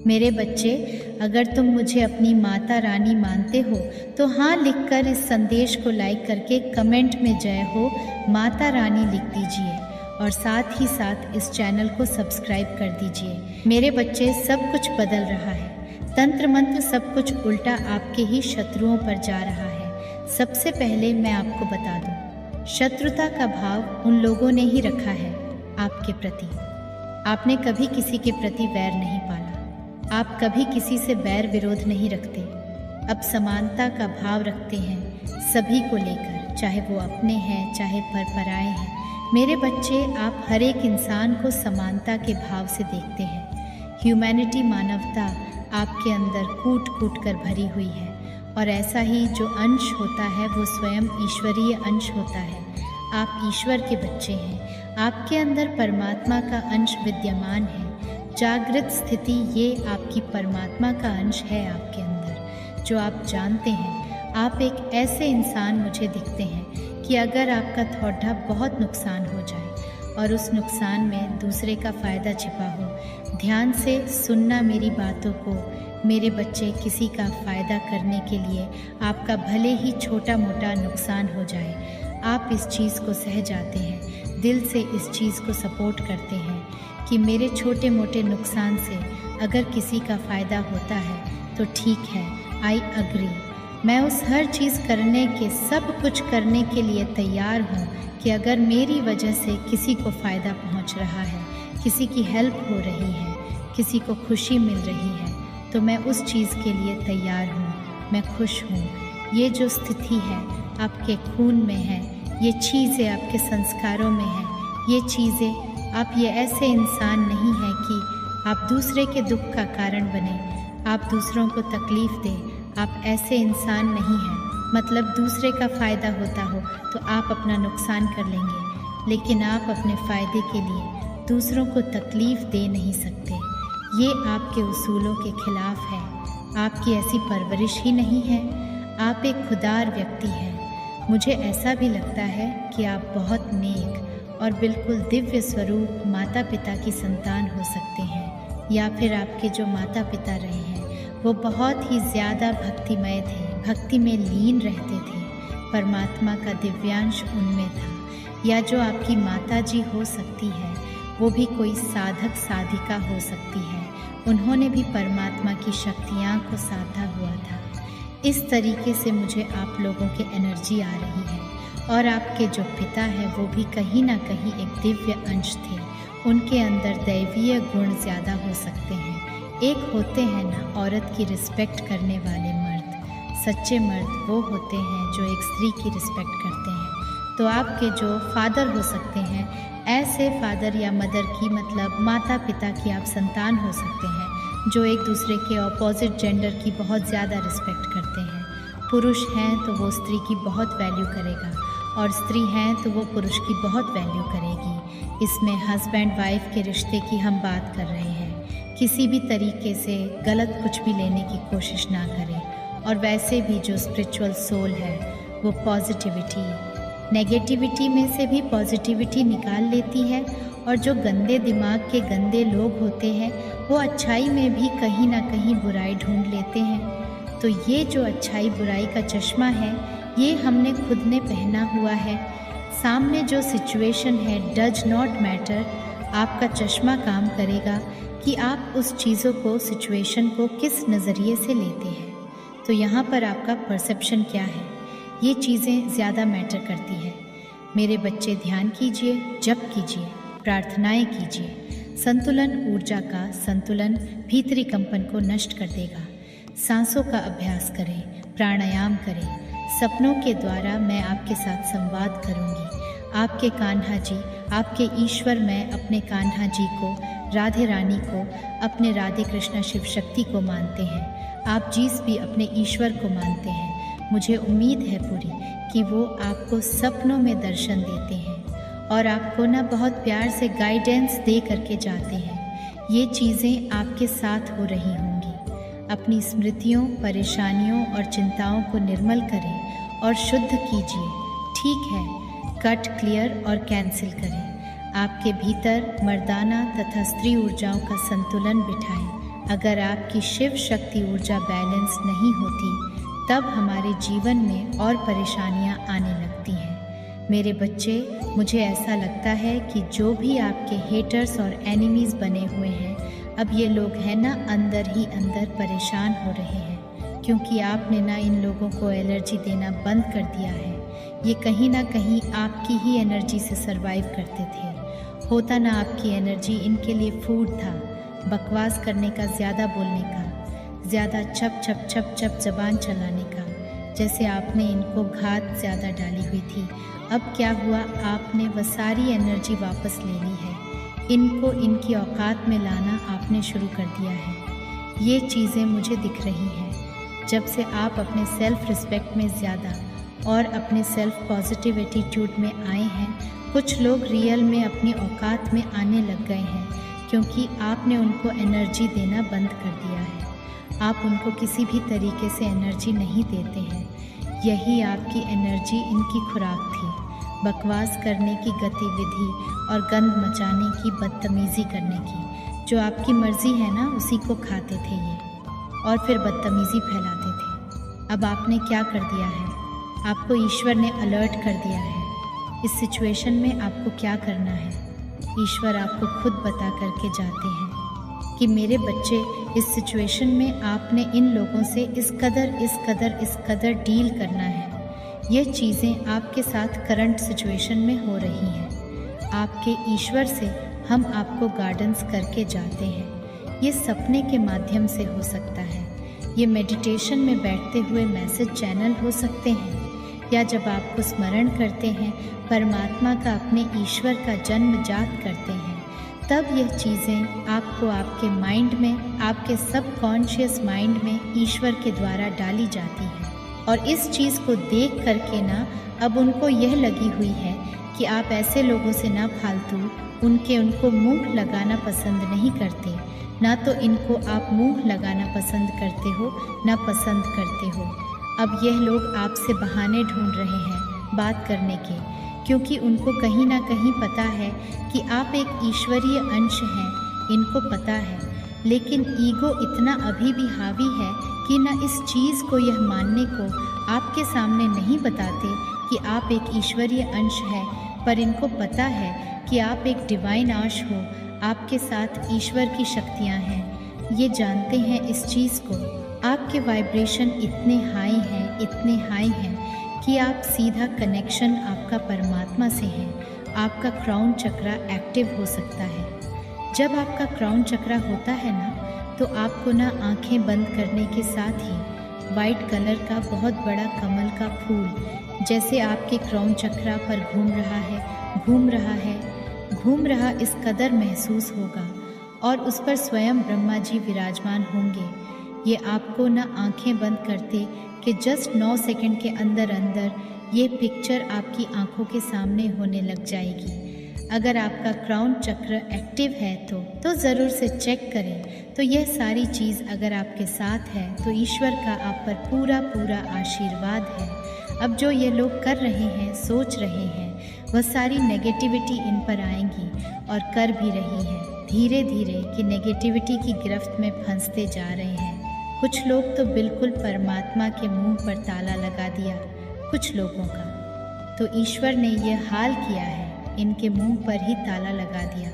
मेरे बच्चे, अगर तुम मुझे अपनी माता रानी मानते हो तो हाँ लिखकर इस संदेश को लाइक करके कमेंट में जय हो माता रानी लिख दीजिए और साथ ही साथ इस चैनल को सब्सक्राइब कर दीजिए। मेरे बच्चे, सब कुछ बदल रहा है। तंत्र मंत्र सब कुछ उल्टा आपके ही शत्रुओं पर जा रहा है। सबसे पहले मैं आपको बता दूं, शत्रुता का भाव उन लोगों ने ही रखा है आपके प्रति। आपने कभी किसी के प्रति वैर नहीं पाला, आप कभी किसी से बैर विरोध नहीं रखते। अब समानता का भाव रखते हैं सभी को लेकर, चाहे वो अपने हैं चाहे परपराए हैं। मेरे बच्चे, आप हर एक इंसान को समानता के भाव से देखते हैं। ह्यूमैनिटी, मानवता आपके अंदर कूट कूट कर भरी हुई है और ऐसा ही जो अंश होता है वो स्वयं ईश्वरीय अंश होता है। आप ईश्वर के बच्चे हैं, आपके अंदर परमात्मा का अंश विद्यमान है। जागृत स्थिति ये आपकी परमात्मा का अंश है आपके अंदर, जो आप जानते हैं। आप एक ऐसे इंसान मुझे दिखते हैं कि अगर आपका थोड़ा बहुत नुकसान हो जाए और उस नुकसान में दूसरे का फ़ायदा छिपा हो, ध्यान से सुनना मेरी बातों को। मेरे बच्चे, किसी का फ़ायदा करने के लिए आपका भले ही छोटा मोटा नुकसान हो जाए, आप इस चीज़ को सह जाते हैं, दिल से इस चीज़ को सपोर्ट करते हैं कि मेरे छोटे मोटे नुकसान से अगर किसी का फ़ायदा होता है तो ठीक है, आई अग्री। मैं उस हर चीज़ करने के, सब कुछ करने के लिए तैयार हूँ कि अगर मेरी वजह से किसी को फ़ायदा पहुँच रहा है, किसी की हेल्प हो रही है, किसी को खुशी मिल रही है, तो मैं उस चीज़ के लिए तैयार हूँ। मैं खुश हूँ। ये जो स्थिति है आपके खून में है, ये चीज़ें आपके संस्कारों में हैं, ये चीज़ें आप ये ऐसे इंसान नहीं हैं कि आप दूसरे के दुख का कारण बने, आप दूसरों को तकलीफ़ दें। आप ऐसे इंसान नहीं हैं, मतलब दूसरे का फ़ायदा होता हो तो आप अपना नुकसान कर लेंगे, लेकिन आप अपने फ़ायदे के लिए दूसरों को तकलीफ़ दे नहीं सकते। ये आपके उसूलों के खिलाफ़ है। आपकी ऐसी परवरिश ही नहीं है। आप एक खुदार व्यक्ति हैं। मुझे ऐसा भी लगता है कि आप बहुत नेक और बिल्कुल दिव्य स्वरूप माता पिता की संतान हो सकते हैं, या फिर आपके जो माता पिता रहे हैं वो बहुत ही ज़्यादा भक्तिमय थे, भक्ति में लीन रहते थे, परमात्मा का दिव्यांश उनमें था। या जो आपकी माता जी हो सकती है वो भी कोई साधक साधिका हो सकती है, उन्होंने भी परमात्मा की शक्तियाँ को साधा हुआ था। इस तरीके से मुझे आप लोगों के एनर्जी आ रही है। और आपके जो पिता हैं वो भी कहीं ना कहीं एक दिव्य अंश थे, उनके अंदर दैवीय गुण ज़्यादा हो सकते हैं। एक होते हैं ना औरत की रिस्पेक्ट करने वाले मर्द, सच्चे मर्द वो होते हैं जो एक स्त्री की रिस्पेक्ट करते हैं। तो आपके जो फादर हो सकते हैं, ऐसे फादर या मदर की, मतलब माता पिता की आप संतान हो सकते हैं जो एक दूसरे के ऑपोजिट जेंडर की बहुत ज़्यादा रिस्पेक्ट करते हैं। पुरुष हैं तो वो स्त्री की बहुत वैल्यू करेगा और स्त्री हैं तो वो पुरुष की बहुत वैल्यू करेगी। इसमें हस्बैंड वाइफ के रिश्ते की हम बात कर रहे हैं। किसी भी तरीके से गलत कुछ भी लेने की कोशिश ना करें। और वैसे भी जो स्पिरिचुअल सोल है वो पॉजिटिविटी, नेगेटिविटी में से भी पॉजिटिविटी निकाल लेती है। और जो गंदे दिमाग के गंदे लोग होते हैं वो अच्छाई में भी कहीं ना कहीं बुराई ढूंढ लेते हैं। तो ये जो अच्छाई बुराई का चश्मा है ये हमने खुद ने पहना हुआ है। सामने जो सिचुएशन है डज नॉट मैटर, आपका चश्मा काम करेगा कि आप उस चीज़ों को, सिचुएशन को किस नज़रिए से लेते हैं। तो यहाँ पर आपका परसेप्शन क्या है, ये चीज़ें ज़्यादा मैटर करती है। मेरे बच्चे, ध्यान कीजिए, जप कीजिए, प्रार्थनाएं कीजिए। संतुलन, ऊर्जा का संतुलन भीतरी कंपन को नष्ट कर देगा। सांसों का अभ्यास करें, प्राणायाम करें। सपनों के द्वारा मैं आपके साथ संवाद करूंगी। आपके कान्हा जी, आपके ईश्वर, मैं अपने कान्हा जी को, राधे रानी को, अपने राधे कृष्णा शिव शक्ति को मानते हैं। आप जीस भी अपने ईश्वर को मानते हैं। मुझे उम्मीद है पूरी कि वो आपको सपनों में दर्शन देते हैं और आपको ना बहुत प्यार से गाइडेंस दे करके जाते हैं। ये चीज़ें आपके साथ हो रही होंगी। अपनी स्मृतियों, परेशानियों और चिंताओं को निर्मल करें और शुद्ध कीजिए। ठीक है, कट, क्लियर और कैंसिल करें। आपके भीतर मर्दाना तथा स्त्री ऊर्जाओं का संतुलन बिठाएं। अगर आपकी शिव शक्ति ऊर्जा बैलेंस नहीं होती तब हमारे जीवन में और परेशानियां आने लगती हैं। मेरे बच्चे, मुझे ऐसा लगता है कि जो भी आपके हेटर्स और एनिमीज़ बने हुए हैं, अब ये लोग हैं ना अंदर ही अंदर परेशान हो रहे हैं, क्योंकि आपने ना इन लोगों को एनर्जी देना बंद कर दिया है। ये कहीं ना कहीं आपकी ही एनर्जी से सरवाइव करते थे। होता ना आपकी एनर्जी इनके लिए फूड था, बकवास करने का, ज़्यादा बोलने का, ज़्यादा छप छप छप छप ज़बान चलाने का, जैसे आपने इनको घात ज़्यादा डाली हुई थी। अब क्या हुआ, आपने वह सारी एनर्जी वापस ले ली है। इनको इनकी औकात में लाना आपने शुरू कर दिया है। ये चीज़ें मुझे दिख रही हैं। जब से आप अपने सेल्फ़ रिस्पेक्ट में ज़्यादा और अपने सेल्फ़ पॉजिटिव एटीट्यूड में आए हैं, कुछ लोग रियल में अपनी औकात में आने लग गए हैं, क्योंकि आपने उनको एनर्जी देना बंद कर दिया है। आप उनको किसी भी तरीके से एनर्जी नहीं देते हैं। यही आपकी एनर्जी इनकी खुराक थी, बकवास करने की गतिविधि और गंद मचाने की, बदतमीज़ी करने की। जो आपकी मर्ज़ी है ना, उसी को खाते थे ये और फिर बदतमीज़ी फैलाते थे। अब आपने क्या कर दिया है, आपको ईश्वर ने अलर्ट कर दिया है। इस सिचुएशन में आपको क्या करना है, ईश्वर आपको खुद बता करके जाते हैं कि मेरे बच्चे, इस सिचुएशन में आपने इन लोगों से इस कदर डील करना है। ये चीज़ें आपके साथ करंट सिचुएशन में हो रही हैं। आपके ईश्वर से हम आपको गाइडेंस करके जाते हैं। ये सपने के माध्यम से हो सकता है, ये मेडिटेशन में बैठते हुए मैसेज चैनल हो सकते हैं, या जब आपको स्मरण करते हैं, परमात्मा का, अपने ईश्वर का जन्म जात करते हैं, तब यह चीज़ें आपको आपके माइंड में, आपके सबकॉन्शियस माइंड में ईश्वर के द्वारा डाली जाती हैं। और इस चीज़ को देख करके ना अब उनको यह लगी हुई है कि आप ऐसे लोगों से ना फालतू उनको मुंह लगाना पसंद नहीं करते। ना तो इनको आप मुंह लगाना पसंद करते हो, ना पसंद करते हो। अब यह लोग आपसे बहाने ढूंढ रहे हैं बात करने के, क्योंकि उनको कहीं ना कहीं पता है कि आप एक ईश्वरीय अंश हैं, इनको पता है। लेकिन ईगो इतना अभी भी हावी है कि न इस चीज़ को, यह मानने को आपके सामने नहीं बताते कि आप एक ईश्वरीय अंश है, पर इनको पता है कि आप एक डिवाइन अंश हो, आपके साथ ईश्वर की शक्तियाँ हैं। ये जानते हैं इस चीज़ को। आपके वाइब्रेशन इतने हाई हैं कि आप सीधा कनेक्शन आपका परमात्मा से है। आपका क्राउन चक्रा एक्टिव हो सकता है। जब आपका क्राउन चक्रा होता है ना, तो आपको ना आंखें बंद करने के साथ ही वाइट कलर का बहुत बड़ा कमल का फूल जैसे आपके क्राउन चक्रा पर घूम रहा इस कदर महसूस होगा, और उस पर स्वयं ब्रह्मा जी विराजमान होंगे। ये आपको ना आंखें बंद करते कि जस्ट 9 सेकंड के अंदर ये पिक्चर आपकी आंखों के सामने होने लग जाएगी। अगर आपका क्राउन चक्र एक्टिव है तो ज़रूर से चेक करें। तो यह सारी चीज़ अगर आपके साथ है तो ईश्वर का आप पर पूरा आशीर्वाद है। अब जो ये लोग कर रहे हैं, सोच रहे हैं, वह सारी नेगेटिविटी इन पर आएंगी और कर भी रही है धीरे धीरे कि नेगेटिविटी की गिरफ्त में फंसते जा रहे हैं। कुछ लोग तो बिल्कुल परमात्मा के मुंह पर ताला लगा दिया, कुछ लोगों का तो ईश्वर ने यह हाल किया है, इनके मुंह पर ही ताला लगा दिया,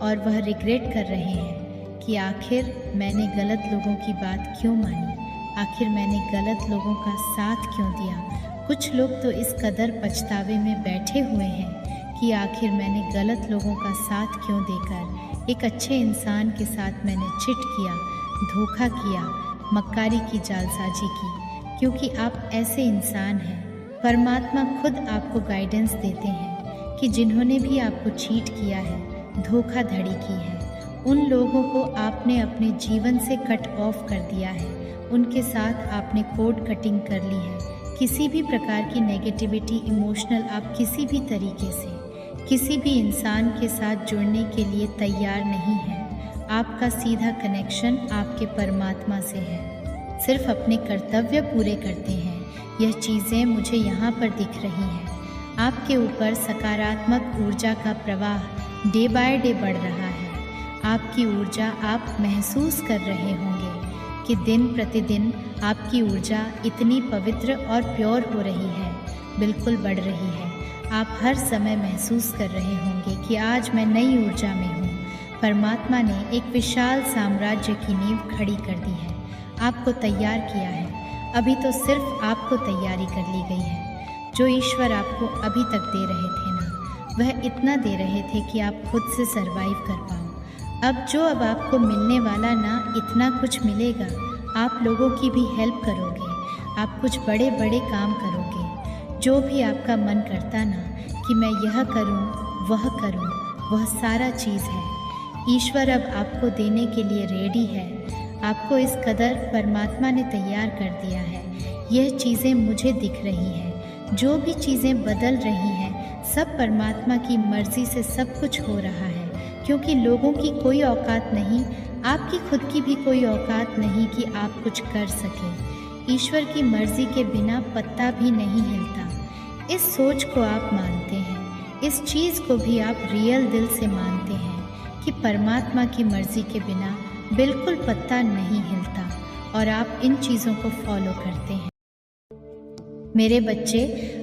और वह रिग्रेट कर रहे हैं कि आखिर मैंने गलत लोगों की बात क्यों मानी, आखिर मैंने गलत लोगों का साथ क्यों दिया। कुछ लोग तो इस कदर पछतावे में बैठे हुए हैं कि आखिर मैंने गलत लोगों का साथ क्यों देकर एक अच्छे इंसान के साथ मैंने चिट किया, धोखा किया, मक्कारी की, जालसाजी की, क्योंकि आप ऐसे इंसान हैं। परमात्मा खुद आपको गाइडेंस देते हैं कि जिन्होंने भी आपको चीट किया है, धोखाधड़ी की है, उन लोगों को आपने अपने जीवन से कट ऑफ कर दिया है, उनके साथ आपने कोड कटिंग कर ली है। किसी भी प्रकार की नेगेटिविटी, इमोशनल, आप किसी भी तरीके से किसी भी इंसान के साथ जुड़ने के लिए तैयार नहीं हैं। आपका सीधा कनेक्शन आपके परमात्मा से है। सिर्फ अपने कर्तव्य पूरे करते हैं। यह चीज़ें मुझे यहाँ पर दिख रही हैं। आपके ऊपर सकारात्मक ऊर्जा का प्रवाह डे बाय डे बढ़ रहा है। आपकी ऊर्जा आप महसूस कर रहे होंगे कि दिन प्रतिदिन आपकी ऊर्जा इतनी पवित्र और प्योर हो रही है, बिल्कुल बढ़ रही है। आप हर समय महसूस कर रहे होंगे कि आज मैं नई ऊर्जा में हूँ। परमात्मा ने एक विशाल साम्राज्य की नींव खड़ी कर दी है, आपको तैयार किया है। अभी तो सिर्फ आपको तैयारी कर ली गई है। जो ईश्वर आपको अभी तक दे रहे थे ना, वह इतना दे रहे थे कि आप खुद से सरवाइव कर पाओ। अब आपको मिलने वाला ना इतना कुछ मिलेगा, आप लोगों की भी हेल्प करोगे, आप कुछ बड़े बड़े काम करोगे। जो भी आपका मन करता ना कि मैं यह करूं, वह सारा चीज़ है। ईश्वर अब आपको देने के लिए रेडी है। आपको इस कदर परमात्मा ने तैयार कर दिया है। यह चीज़ें मुझे दिख रही हैं, जो भी चीज़ें बदल रही हैं, सब परमात्मा की मर्ज़ी से सब कुछ हो रहा है। क्योंकि लोगों की कोई औकात नहीं, आपकी खुद की भी कोई औकात नहीं कि आप कुछ कर सकें। ईश्वर की मर्ज़ी के बिना पत्ता भी नहीं हिलता। इस सोच को आप मानते हैं, इस चीज़ को भी आप रियल दिल से मानते हैं कि परमात्मा की मर्ज़ी के बिना बिल्कुल पत्ता नहीं हिलता, और आप इन चीज़ों को फॉलो करते हैं। मेरे बच्चे,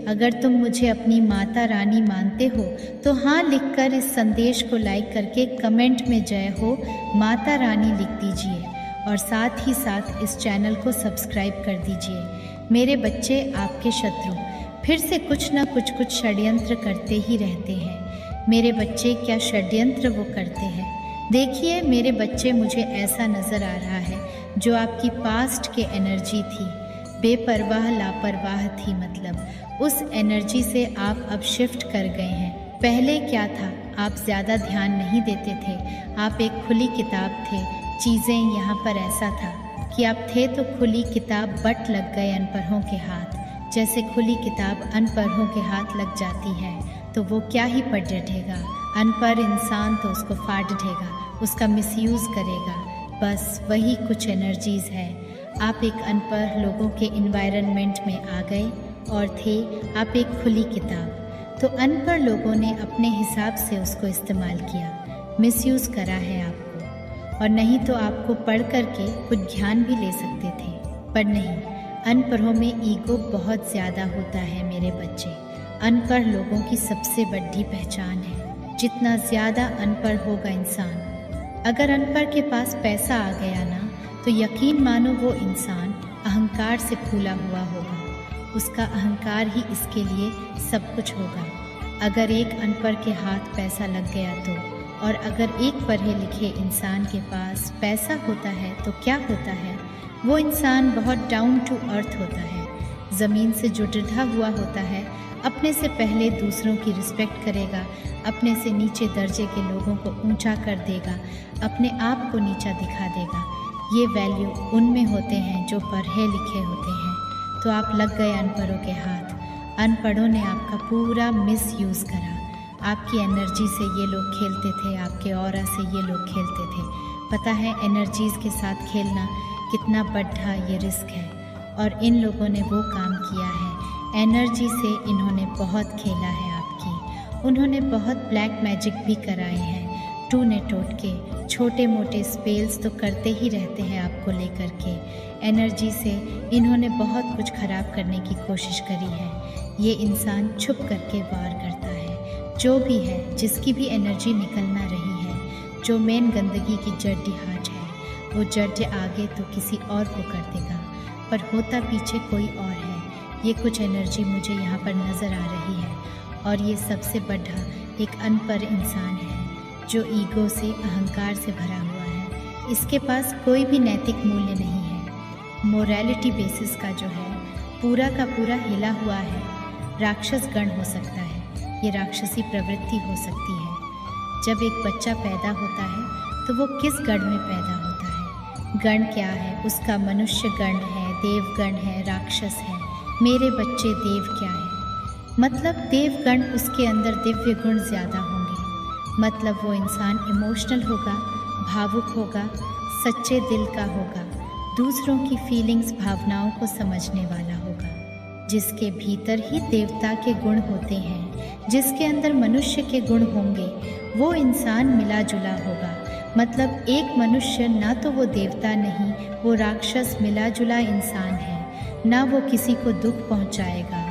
अगर तुम मुझे अपनी माता रानी मानते हो तो हाँ लिखकर इस संदेश को लाइक करके कमेंट में जय हो माता रानी लिख दीजिए, और साथ ही साथ इस चैनल को सब्सक्राइब कर दीजिए। मेरे बच्चे, आपके शत्रु फिर से कुछ न कुछ षड्यंत्र करते ही रहते हैं। मेरे बच्चे, क्या षड्यंत्र वो करते हैं? देखिए मेरे बच्चे, मुझे ऐसा नज़र आ रहा है जो आपकी पास्ट के एनर्जी थी, बेपरवाह लापरवाह थी, मतलब उस एनर्जी से आप अब शिफ्ट कर गए हैं। पहले क्या था, आप ज़्यादा ध्यान नहीं देते थे, आप एक खुली किताब थे। चीज़ें यहाँ पर ऐसा था कि आप थे तो खुली किताब, बट लग गए अनपढ़ों के हाथ। जैसे खुली किताब अनपढ़ों के हाथ लग जाती है तो वो क्या ही पढ़ डटेगा। अनपढ़ इंसान तो उसको फाड़ देगा, उसका मिसयूज़ करेगा। बस वही कुछ एनर्जीज़ है। आप एक अनपढ़ लोगों के इन्वायरमेंट में आ गए और थे आप एक खुली किताब। तो अनपढ़ लोगों ने अपने हिसाब से उसको इस्तेमाल किया, मिसयूज़ करा है आपको। और नहीं तो आपको पढ़ करके कुछ ज्ञान भी ले सकते थे, पर नहीं। अनपढ़ों में ईगो बहुत ज़्यादा होता है मेरे बच्चे। अनपढ़ लोगों की सबसे बड़ी पहचान है। जितना ज़्यादा अनपढ़ होगा इंसान, अगर अनपढ़ के पास पैसा आ गया ना, तो यकीन मानो वो इंसान अहंकार से फूला हुआ होगा। उसका अहंकार ही इसके लिए सब कुछ होगा। अगर एक अनपढ़ के हाथ पैसा लग गया तो, और अगर एक पढ़े लिखे इंसान के पास पैसा होता है तो क्या होता है? वो इंसान बहुत डाउन टू अर्थ होता है, ज़मीन से जुड़ा हुआ होता है। अपने से पहले दूसरों की रिस्पेक्ट करेगा, अपने से नीचे दर्जे के लोगों को ऊंचा कर देगा, अपने आप को नीचा दिखा देगा। ये वैल्यू उनमें होते हैं जो पढ़े लिखे होते हैं। तो आप लग गए अनपढ़ों के हाथ। अनपढ़ों ने आपका पूरा मिसयूज़ करा। आपकी एनर्जी से ये लोग खेलते थे, आपके ऑरा से ये लोग खेलते थे। पता है एनर्जीज़ के साथ खेलना कितना बड़ा ये रिस्क है, और इन लोगों ने वो काम किया है। एनर्जी से इन्होंने बहुत खेला है आपकी। उन्होंने बहुत ब्लैक मैजिक भी कराए हैं, टूने टोटके, छोटे मोटे स्पेल्स तो करते ही रहते हैं आपको लेकर के। एनर्जी से इन्होंने बहुत कुछ ख़राब करने की कोशिश करी है। ये इंसान छुप करके वार करता है। जो भी है, जिसकी भी एनर्जी निकलना रही है, जो मेन गंदगी की जड़ हाट है, वो जड़ आगे तो किसी और को कर देगा, पर होता पीछे कोई और है। ये कुछ एनर्जी मुझे यहाँ पर नज़र आ रही है, और ये सबसे बड़ा एक अनपढ़ इंसान है जो ईगो से, अहंकार से भरा हुआ है। इसके पास कोई भी नैतिक मूल्य नहीं है। मोरालिटी बेसिस का जो है पूरा का पूरा हिला हुआ है। राक्षस गण हो सकता है, ये राक्षसी प्रवृत्ति हो सकती है। जब एक बच्चा पैदा होता है तो वो किस गण में पैदा होता है? गण क्या है उसका? मनुष्य गण है, देव गण है, राक्षस है। मेरे बच्चे, देव क्या है? मतलब देवगण, उसके अंदर दिव्य गुण ज़्यादा होंगे। मतलब वो इंसान इमोशनल होगा, भावुक होगा, सच्चे दिल का होगा, दूसरों की फीलिंग्स, भावनाओं को समझने वाला होगा। जिसके भीतर ही देवता के गुण होते हैं, जिसके अंदर मनुष्य के गुण होंगे, वो इंसान मिला जुला होगा। मतलब एक मनुष्य ना तो वो देवता नहीं, वो राक्षस मिला जुला इंसान है। ना वो किसी को दुख पहुंचाएगा,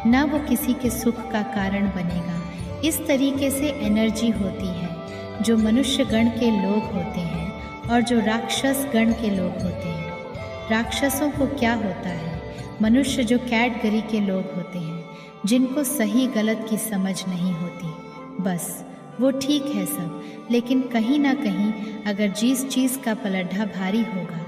ना वो किसी के सुख का कारण बनेगा। इस तरीके से एनर्जी होती है जो मनुष्य गण के लोग होते हैं और जो राक्षस गण के लोग होते हैं। राक्षसों को क्या होता है? मनुष्य जो कैटेगरी के लोग होते हैं, जिनको सही गलत की समझ नहीं होती। बस वो ठीक है सब, लेकिन कहीं ना कहीं अगर जिस चीज़ का पलड़ा भारी होगा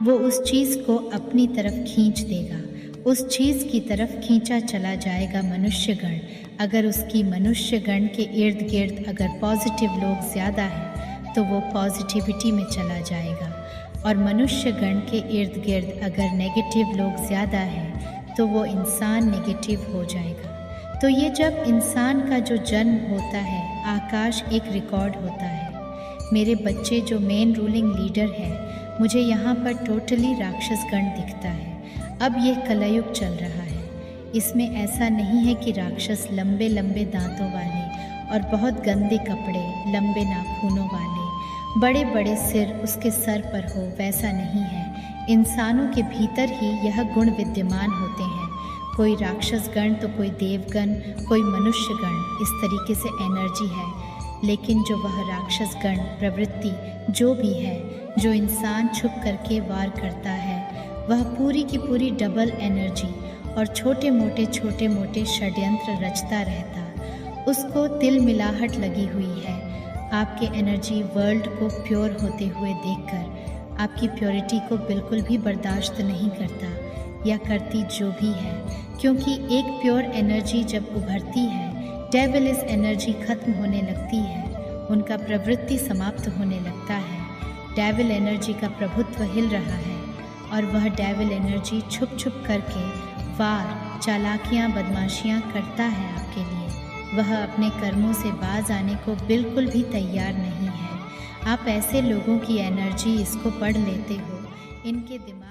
वो उस चीज़ को अपनी तरफ खींच देगा, उस चीज़ की तरफ खींचा चला जाएगा मनुष्यगण। अगर उसकी मनुष्यगण के इर्द गिर्द अगर पॉजिटिव लोग ज़्यादा हैं तो वो पॉजिटिविटी में चला जाएगा, और मनुष्यगण के इर्द गिर्द अगर नेगेटिव लोग ज़्यादा हैं तो वो इंसान नेगेटिव हो जाएगा। तो ये जब इंसान का जो जन्म होता है, आकाश एक रिकॉर्ड होता है। मेरे बच्चे जो मेन रूलिंग लीडर है, मुझे यहाँ पर टोटली राक्षस गण दिखता है। अब ये कलयुग चल रहा है, इसमें ऐसा नहीं है कि राक्षस लंबे लंबे दांतों वाले और बहुत गंदे कपड़े, लंबे नाखूनों वाले, बड़े बड़े सिर उसके सर पर हो, वैसा नहीं है। इंसानों के भीतर ही यह गुण विद्यमान होते हैं। कोई राक्षस गण तो कोई देवगण, कोई मनुष्य गण, इस तरीके से एनर्जी है। लेकिन जो वह राक्षस गण प्रवृत्ति जो भी है, जो इंसान छुप करके वार करता है, वह पूरी की पूरी डबल एनर्जी और छोटे मोटे षड्यंत्र रचता रहता। उसको तिल मिलाहट लगी हुई है। आपके एनर्जी वर्ल्ड को प्योर होते हुए देखकर आपकी प्योरिटी को बिल्कुल भी बर्दाश्त नहीं करता, या करती जो भी है। क्योंकि एक प्योर एनर्जी जब उभरती है, डेविलिस एनर्जी खत्म होने लगती है, उनका प्रवृत्ति समाप्त होने लगता है। डेविल एनर्जी का प्रभुत्व हिल रहा है और वह डेविल एनर्जी छुप छुप करके वार, चालाकियाँ, बदमाशियाँ करता है आपके लिए। वह अपने कर्मों से बाज आने को बिल्कुल भी तैयार नहीं है। आप ऐसे लोगों की एनर्जी इसको पढ़ लेते हो, इनके दिमाग